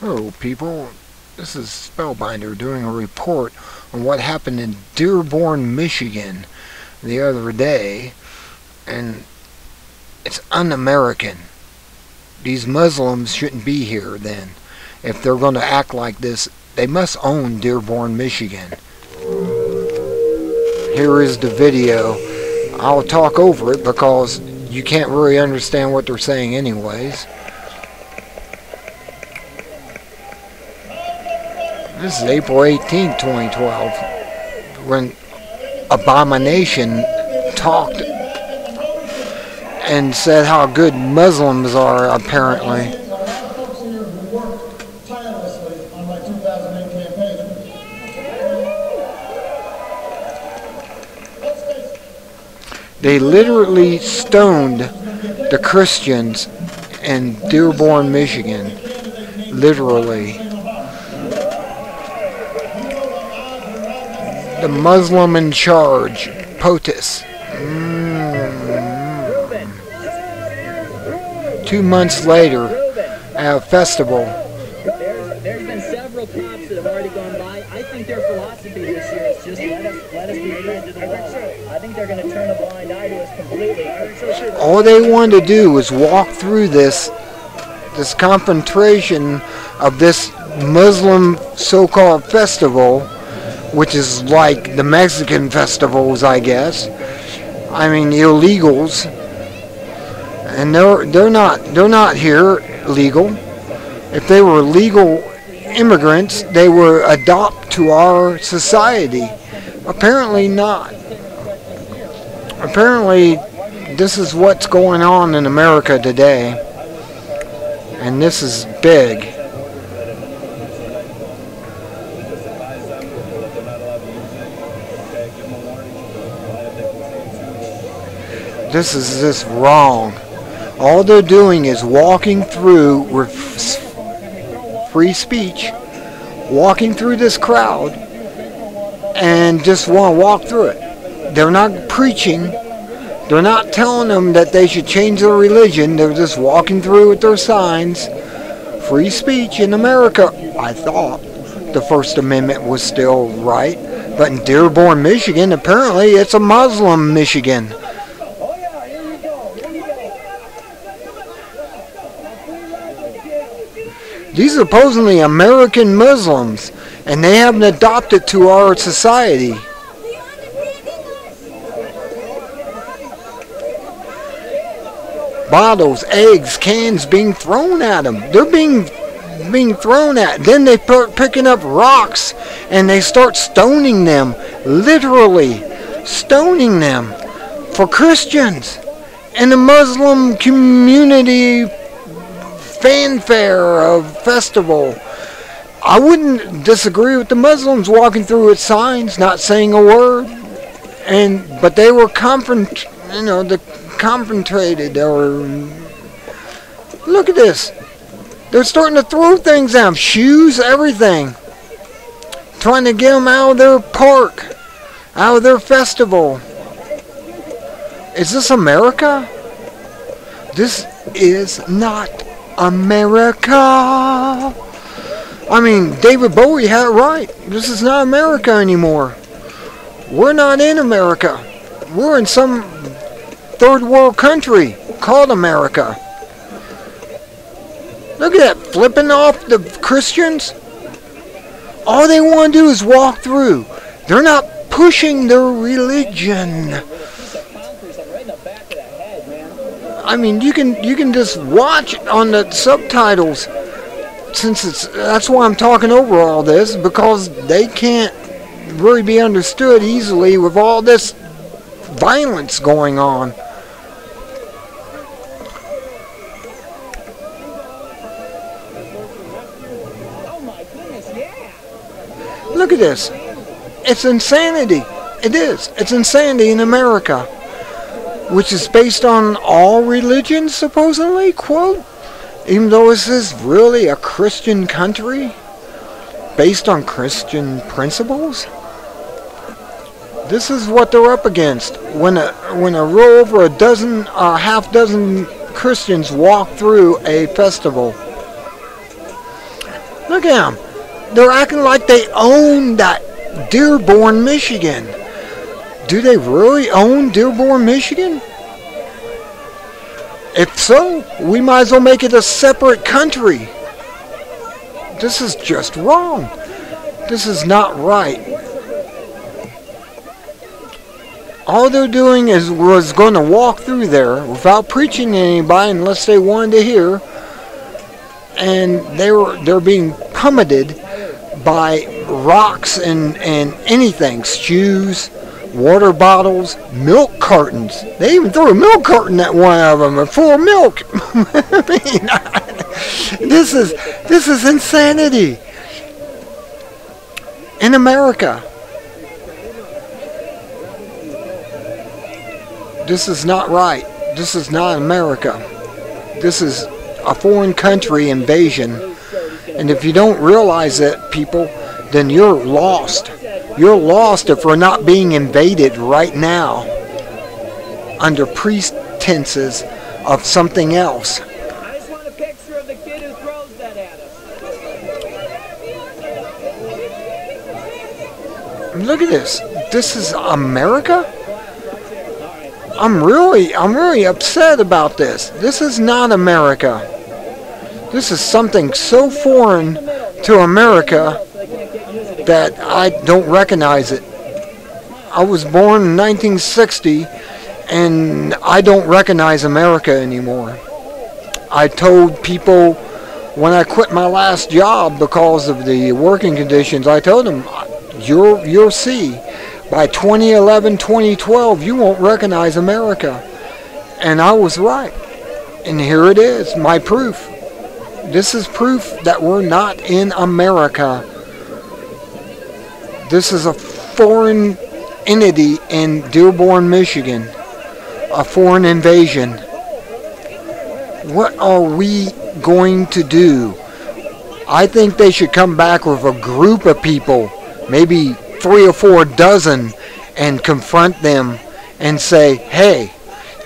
Hello people, this is Spellbinder doing a report on what happened in Dearborn, Michigan the other day, and it's un-American. These Muslims shouldn't be here then. If they're going to act like this, they must own Dearborn, Michigan. Here is the video. I'll talk over it because you can't really understand what they're saying anyways. This is April 18, 2012, when Abomination talked and said how good Muslims are, apparently. They literally stoned the Christians in Dearborn, Michigan. Literally. The Muslim in charge, POTUS. 2 months later, at a festival. There's been several cops that have already gone by. I think their philosophy this year is just let us be true to the law. I think they're going to turn a blind eye to us completely. All they wanted to do was walk through this confrontation of this Muslim so-called festival, which is like the Mexican festivals, I guess. I mean, illegals, and they're not here legal. If they were legal immigrants, they would adopt to our society. Apparently not. Apparently, this is what's going on in America today, and this is big. This is just wrong. All they're doing is walking through with free speech, walking through this crowd, and just want to walk through it. They're not preaching. They're not telling them that they should change their religion. They're just walking through with their signs. Free speech in America. I thought the First Amendment was still right. But in Dearborn, Michigan, apparently it's a Muslim Michigan. These are supposedly American Muslims, and they haven't adopted to our society. Bottles, eggs, cans being thrown at them. They're being thrown at. Then they start picking up rocks, and they start stoning them. Literally stoning them for Christians. In the Muslim community fanfare of festival. I wouldn't disagree with the Muslims walking through with signs, not saying a word, but they were confronted, or look at this. They're starting to throw things at them, shoes, everything, trying to get them out of their park, out of their festival. Is this America? This is not America. I mean, David Bowie had it right. This is not America anymore. We're not in America. We're in some third world country called America. Look at that, flipping off the Christians. All they want to do is walk through. They're not pushing their religion. I mean, you can just watch on the subtitles, since that's why I'm talking over all this, because they can't really be understood easily with all this violence going on. Look at this. It's insanity. It is. It's insanity in America, which is based on all religions, supposedly, quote, even though this is really a Christian country, based on Christian principles. This is what they're up against. When a little over a half dozen Christians walk through a festival. Look at them. They're acting like they own that Dearborn, Michigan. Do they really own Dearborn, Michigan? If so, we might as well make it a separate country. This is just wrong. This is not right. All they're doing was going to walk through there without preaching to anybody unless they wanted to hear. And they're being pummeled by rocks and anything, shoes, water bottles, milk cartons. They even threw a milk carton at one of them, full of milk. I mean, this is insanity in America. This is not right. This is not America. This is a foreign country invasion. And if you don't realize it, people, then you're lost. You're lost if we're not being invaded right now under pretenses of something else. I just want a picture of the kid who throws that at us. Look at this. This is America? I'm really upset about this. This is not America. This is something so foreign to America that I don't recognize it. I was born in 1960 and I don't recognize America anymore. I told people when I quit my last job because of the working conditions, I told them, you'll see, by 2011, 2012, you won't recognize America. And I was right. And here it is, my proof. This is proof that we're not in America. This is a foreign entity in Dearborn, Michigan. A foreign invasion. What are we going to do? I think they should come back with a group of people, maybe 3 or 4 dozen, and confront them and say, hey,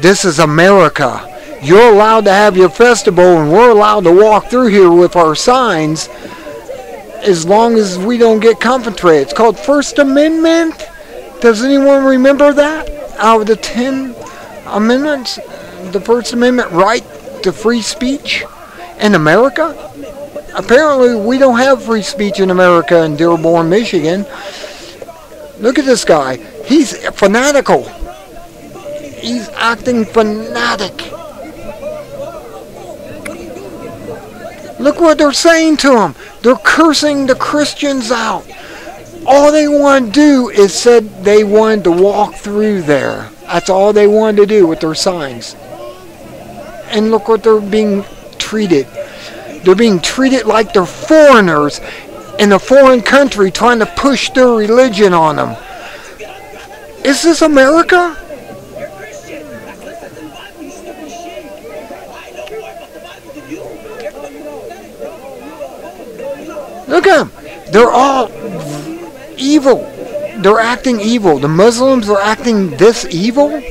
this is America. You're allowed to have your festival and we're allowed to walk through here with our signs as long as we don't get confronted. It's called First Amendment. Does anyone remember that? Out of the 10 amendments, the First Amendment right to free speech in America? Apparently we don't have free speech in America in Dearborn, Michigan. Look at this guy. He's fanatical. He's acting fanatic. Look what they're saying to him. They're cursing the Christians out. All they want to do is said they wanted to walk through there. That's all they wanted to do with their signs. And look what they're being treated. They're being treated like they're foreigners in a foreign country trying to push their religion on them. Is this America? Look at them. They're all evil. They're acting evil. The Muslims are acting this evil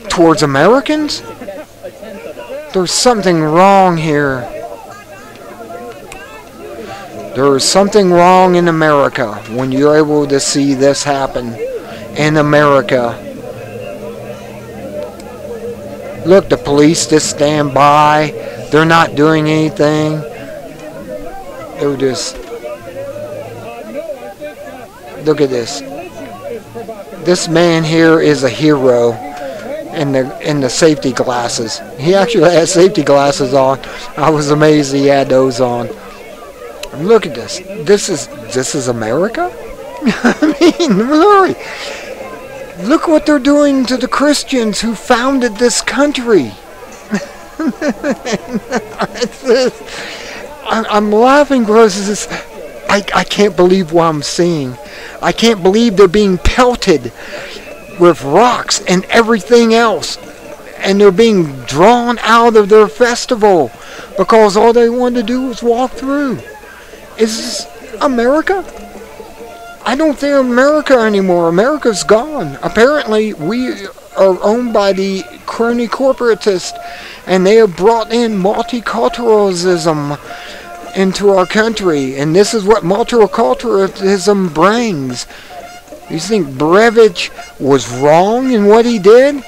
towards Americans? There's something wrong here. There is something wrong in America when you're able to see this happen in America. Look, the police just stand by. They're not doing anything. They're just... Look at this. This man here is a hero in the safety glasses. He actually had safety glasses on. I was amazed he had those on. Look at this. This is America? I mean, really. Look what they're doing to the Christians who founded this country. I'm laughing because I can't believe what I'm seeing. I can't believe they're being pelted with rocks and everything else. And they're being drawn out of their festival because all they wanted to do was walk through. Is this America? I don't think America anymore. America's gone. Apparently, we are owned by the crony corporatists, and they have brought in multiculturalism into our country, and this is what multiculturalism brings. You think Brevich was wrong in what he did?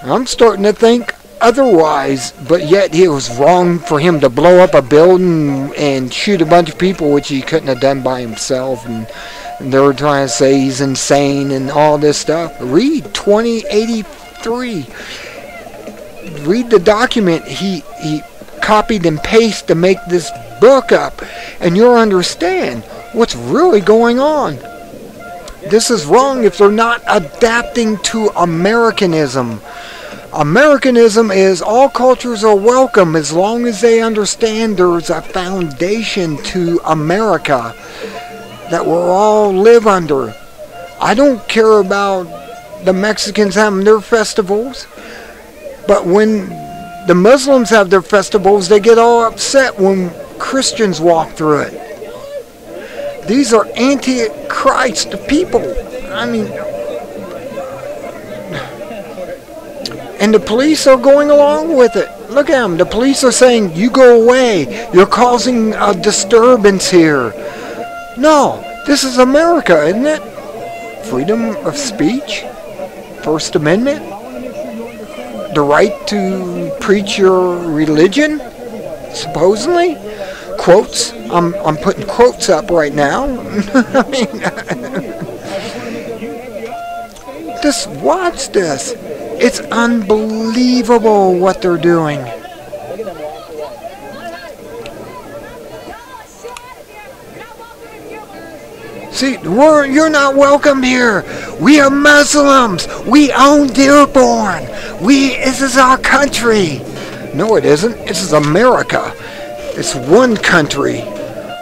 I'm starting to think otherwise, but yet it was wrong for him to blow up a building and shoot a bunch of people, which he couldn't have done by himself, and they were trying to say he's insane and all this stuff. Read 2083. Read the document he copied and pasted to make this book up, and you'll understand what's really going on. This is wrong if they're not adapting to Americanism. Americanism is all cultures are welcome as long as they understand there's a foundation to America that we'll all live under. I don't care about the Mexicans having their festivals, but when the Muslims have their festivals, they get all upset when Christians walk through it. These are anti-Christ people. I mean, and the police are going along with it. Look at them. The police are saying, you go away. You're causing a disturbance here. No, this is America, isn't it? Freedom of speech, First Amendment, the right to preach your religion, supposedly. Quotes. I'm putting quotes up right now. I mean, just watch this. It's unbelievable what they're doing. See, you're not welcome here. We are Muslims. We own Dearborn. This is our country. No, it isn't. This is America. It's one country,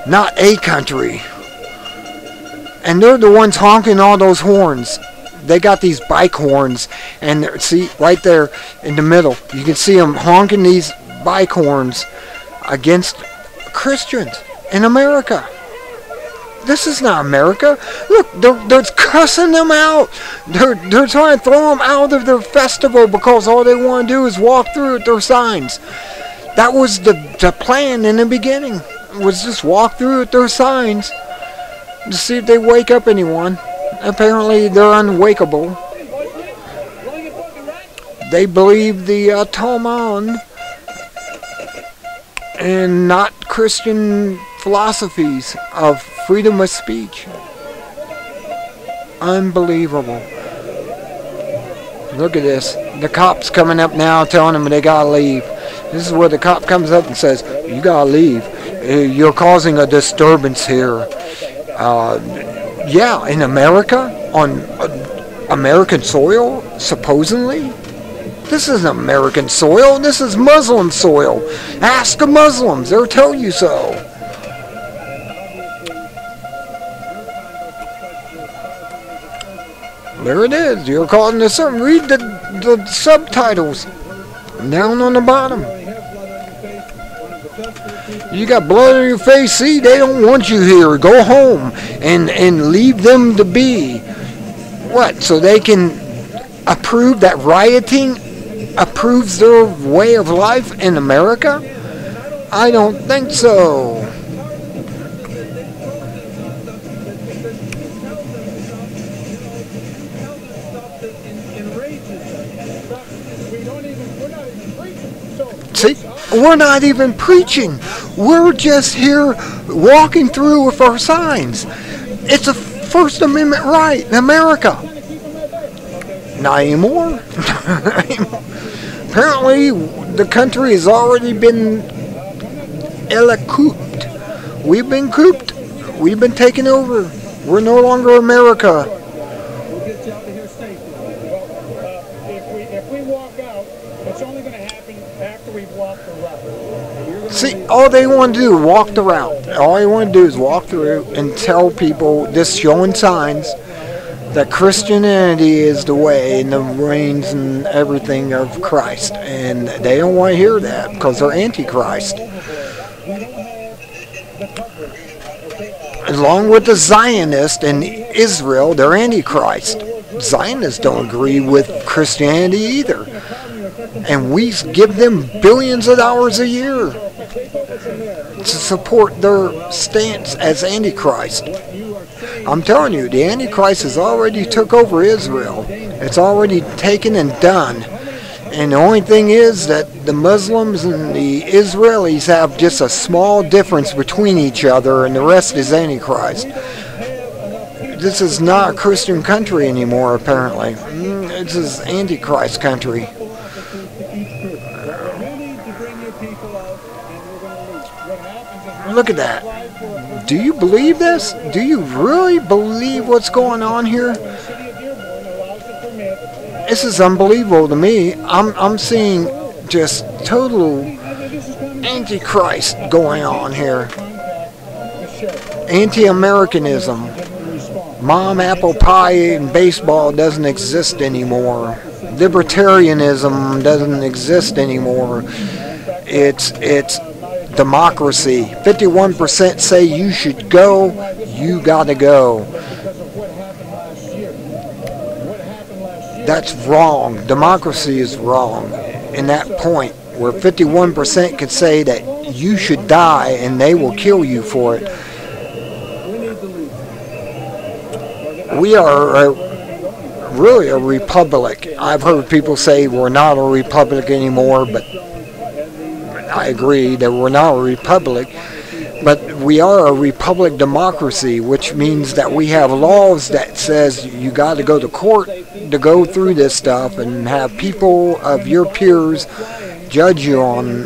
not a country. And they're the ones honking all those horns. They got these bike horns, and see, right there in the middle, you can see them honking these bike horns against Christians in America. This is not America. Look, they're cussing them out. They're trying to throw them out of their festival because all they want to do is walk through with their signs. That was the plan in the beginning, was just walk through with their signs to see if they wake up anyone. Apparently they're unwakeable. They believe the Talmud and not Christian philosophies of freedom of speech. Unbelievable. Look at this. The cop's coming up now telling them they gotta leave. This is where the cop comes up and says, you gotta leave. You're causing a disturbance here. Yeah, in America, on American soil, supposedly. This isn't American soil. This is Muslim soil. Ask the Muslims. They'll tell you so. There it is. You're calling this something. Read the subtitles down on the bottom. You got blood on your face. See, they don't want you here. Go home and leave them to be. What? So they can approve that rioting approves their way of life in America? I don't think so. See, we're not even preaching. We're just here walking through with our signs. It's a First Amendment right in America. Not anymore. Apparently, the country has already been cooped. We've been cooped. We've been taken over. We're no longer America. We'll get you out of here safely. If we walk out, it's only going to happen after we've walked the route. See, all they want to do is walk the route. All they want to do is walk through and tell people, just showing signs, that Christianity is the way and the reigns and everything of Christ. And they don't want to hear that because they're antichrist. Along with the Zionists in Israel, they're antichrist. Zionists don't agree with Christianity either. And we give them billions of dollars a year. to support their stance as Antichrist. I'm telling you, the Antichrist has already took over Israel. It's already taken and done. And the only thing is that the Muslims and the Israelis have just a small difference between each other, and the rest is Antichrist. This is not a Christian country anymore, apparently. This is Antichrist country. Look at that. Do you believe this? Do you really believe what's going on here? This is unbelievable to me. I'm seeing just total Antichrist going on here. Anti-Americanism. Mom, apple pie, and baseball doesn't exist anymore. Libertarianism doesn't exist anymore. It's democracy. 51% say you should go, you gotta go. That's wrong. Democracy is wrong. In that point where 51% could say that you should die and they will kill you for it. We are really a republic. I've heard people say we're not a republic anymore, but I agree that we're not a republic. But we are a republic democracy, which means that we have laws that says you got to go to court to go through this stuff and have people of your peers judge you on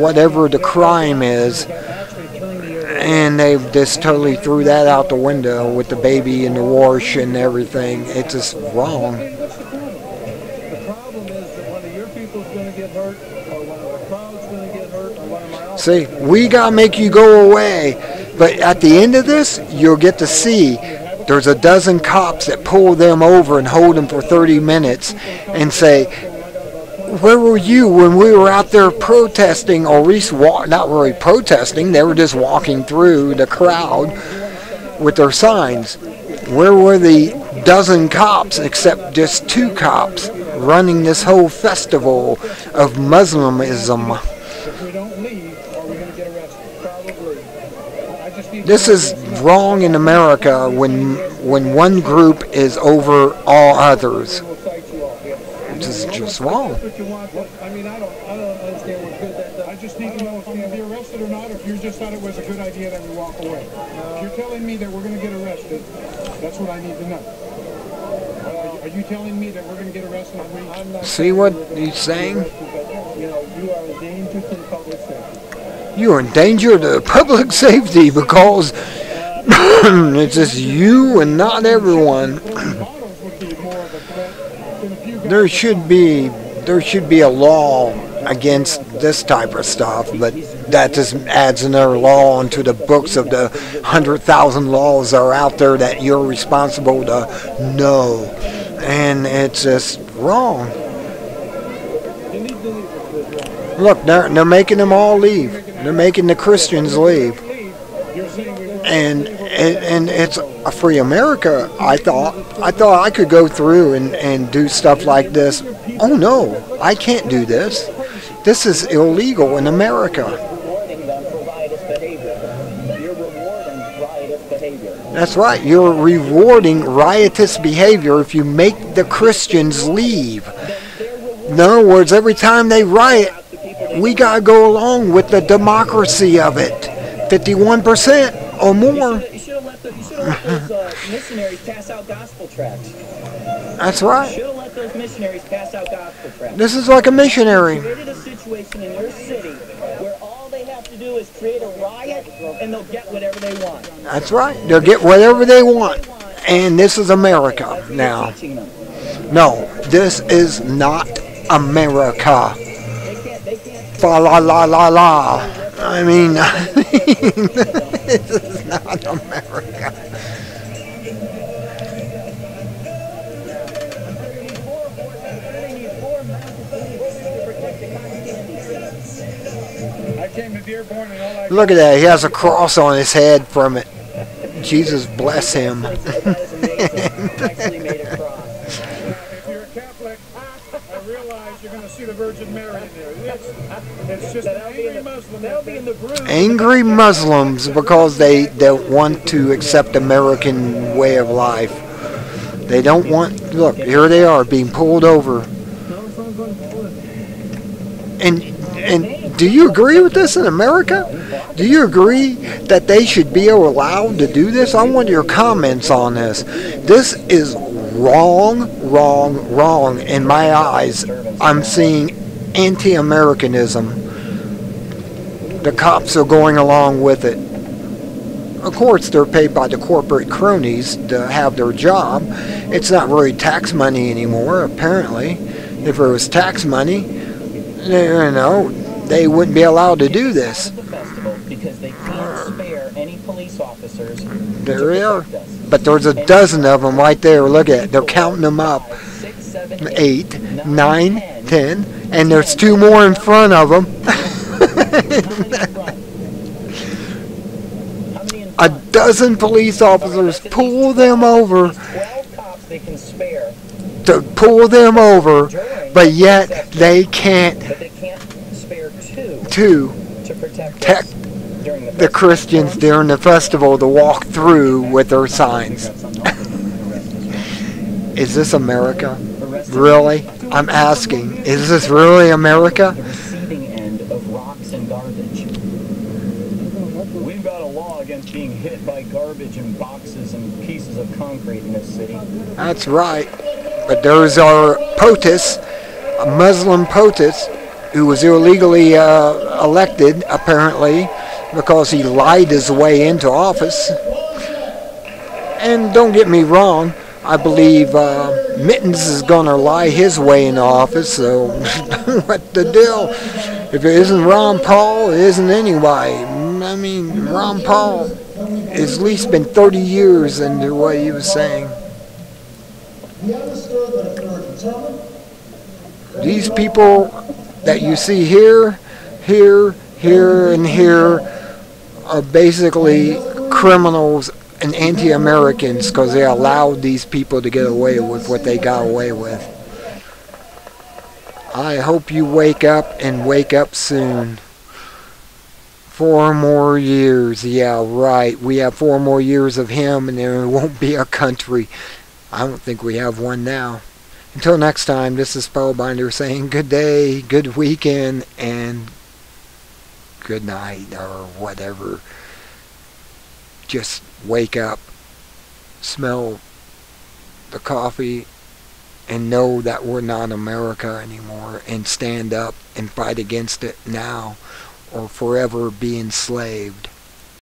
whatever the crime is. And they just totally threw that out the window with the baby and the wash and everything. It's just wrong. The problem is that one of your people's going to get hurt, or one of the crowd's going to get hurt, or one of my own. See, we got to make you go away. But at the end of this, you'll get to see there's a dozen cops that pull them over and hold them for 30 minutes and say, where were you when we were out there protesting, or at least not really protesting, they were just walking through the crowd with their signs. Where were the dozen cops except just 2 cops running this whole festival of Muslimism? This is wrong in America when one group is over all others. This is just wrong. I mean, I don't understand what good that does. I just need to know if I'm going to be arrested or not, if you just thought it was a good idea that we walk away. If you're telling me that we're going to get arrested, that's what I need to know. Are you telling me that we're going to get arrested? I'm not. See what he's saying? You know, you are a danger to the public safety. You are in danger to public safety because it's just you and not everyone. There should be a law against this type of stuff, but that just adds another law onto the books of the 100,000 laws that are out there that you're responsible to know, and it's just wrong. Look, they're making them all leave. They're making the Christians leave, and it's a free America. I thought I could go through and do stuff like this. Oh no, I can't do this. This is illegal in America. That's right. You're rewarding riotous behavior if you make the Christians leave. In other words, every time they riot, we gotta go along with the democracy of it. 51% or more. You should have let those missionaries pass out gospel tracts. That's right. You should have let those missionaries pass out gospel tracts. This is like a missionary. You created a situation in your city where all they have to do is create a riot and they'll get whatever they want. That's right. They'll get whatever they want. And this is America now. No, this is not America. Fa la la la la. I mean, this is not America. I came to Dearborn and all I Look at that. He has a cross on his head from it. Jesus bless him. Actually made a cross. If you're a Catholic, I realize you're going to see the Virgin Mary in there. It's just an angry Muslim. They'll be in the brew. Angry Muslims because they don't want to accept American way of life. They don't want, look, here they are being pulled over. And do you agree with this in America? Do you agree that they should be allowed to do this? I want your comments on this. This is wrong, wrong, wrong in my eyes. I'm seeing anti-Americanism. The cops are going along with it. Of course, they're paid by the corporate cronies to have their job. It's not really tax money anymore, apparently. If it was tax money, you know, they wouldn't be allowed to do this. Because they can't spare any police officers. There they are. But there's a dozen of them right there. Look at it. They're counting them up. 8, 9, 10. And there's 2 more in front of them. A dozen police officers pull them over. 12 cops they can spare. To pull them over. But yet they can't. But they can't spare 2 to protect the Christians during the festival to walk through with their signs. Is this America? Really? I'm asking. Is this really America? The receiving end of rocks and garbage. We've got a law against being hit by garbage and boxes and pieces of concrete in this city. That's right. But there's our POTUS, a Muslim POTUS, who was illegally elected, apparently, because he lied his way into office. And don't get me wrong, I believe Mittens is going to lie his way into office, so what the deal? If it isn't Ron Paul, it isn't anybody. I mean, Ron Paul has at least been 30 years into what he was saying. These people that you see here, here, here, and here are basically criminals and anti-Americans because they allowed these people to get away with what they got away with. I hope you wake up and wake up soon. 4 more years. Yeah, right. We have 4 more years of him and there won't be a country. I don't think we have one now. Until next time, this is Spellbinder saying good day, good weekend, and good night, or whatever. Just wake up, smell the coffee, and know that we're not America anymore, and stand up and fight against it now, or forever be enslaved.